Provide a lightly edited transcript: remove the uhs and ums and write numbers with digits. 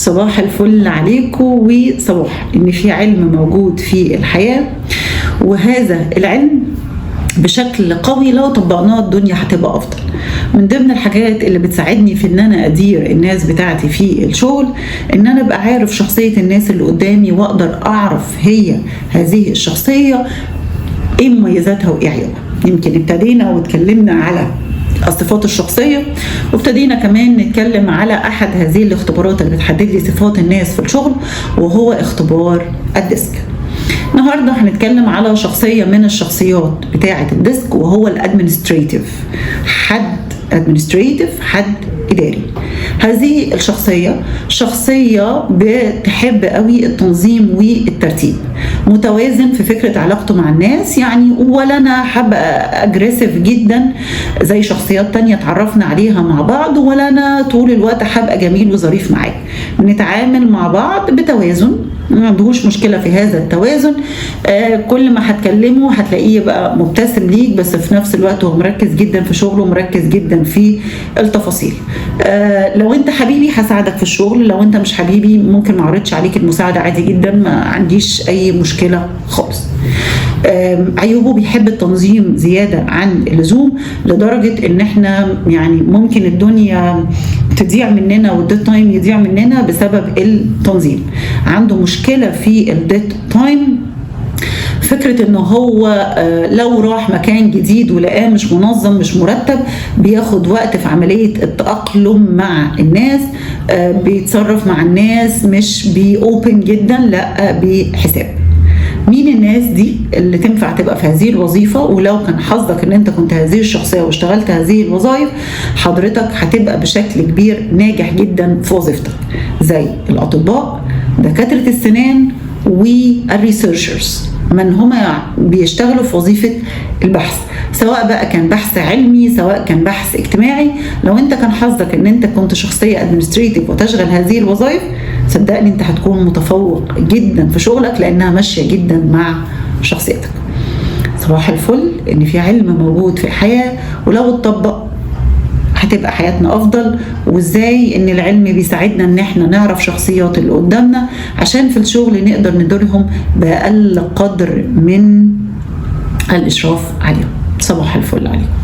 صباح الفل عليكم، وصباح ان في علم موجود في الحياة، وهذا العلم بشكل قوي لو طبقناه الدنيا هتبقى افضل. من ضمن الحاجات اللي بتساعدني في ان انا ادير الناس بتاعتي في الشغل ان انا ابقى عارف شخصية الناس اللي قدامي، واقدر اعرف هي هذه الشخصية ايه مميزاتها وايه عيوبها. يمكن ابتدينا واتكلمنا على الصفات الشخصية، وابتدينا كمان نتكلم على أحد هذه الاختبارات اللي بتحدد لي صفات الناس في الشغل، وهو اختبار الديسك. النهاردة هنتكلم على شخصية من الشخصيات بتاعة الديسك، وهو الادمنستريتيف، حد إداري. هذه الشخصية شخصية بتحب قوي التنظيم والترتيب، متوازن في فكرة علاقته مع الناس، يعني ولا أنا حابة أجريسيف جدا زي شخصيات تانية تعرفنا عليها مع بعض، ولا أنا طول الوقت حابة جميل وظريف معاك. بنتعامل مع بعض بتوازن، ما عندهوش مشكلة في هذا التوازن. كل ما هتكلمه هتلاقيه بقى مبتسم ليك، بس في نفس الوقت هو مركز جدا في شغله ومركز جدا في التفاصيل. لو انت حبيبي هساعدك في الشغل، لو انت مش حبيبي ممكن ما اعرضش عليك المساعدة عادي جدا، ما عنديش اي مشكلة خالص. عيوبه بيحب التنظيم زيادة عن اللزوم، لدرجة ان احنا يعني ممكن الدنيا تضيع مننا والديت تايم يضيع مننا بسبب التنظيم. عنده مشكلة في الديت تايم، فكرة انه هو لو راح مكان جديد ولقاه مش منظم مش مرتب، بياخد وقت في عملية التأقلم مع الناس، بيتصرف مع الناس مش بيوبن جدا، لا بحساب. مين الناس دي اللي تنفع تبقى في هذه الوظيفة؟ ولو كان حظك ان انت كنت هذه الشخصية واشتغلت هذه الوظائف، حضرتك هتبقى بشكل كبير ناجح جدا في وظيفتك، زي الأطباء، دكاترة السنان، والريسيرشرز، من هما بيشتغلوا في وظيفة البحث، سواء بقى كان بحث علمي سواء كان بحث اجتماعي. لو انت كان حظك ان انت كنت شخصية ادمنستريتيف وتشغل هذه الوظائف، صدقني انت هتكون متفوق جدا في شغلك، لانها ماشية جدا مع شخصيتك. صباح الفل ان في علم موجود في الحياة، ولو اتطبق هتبقى حياتنا افضل. وازاي ان العلم بيساعدنا ان احنا نعرف شخصيات اللي قدامنا، عشان في الشغل نقدر نديرهم باقل قدر من الاشراف عليهم. صباح الفل عليكم.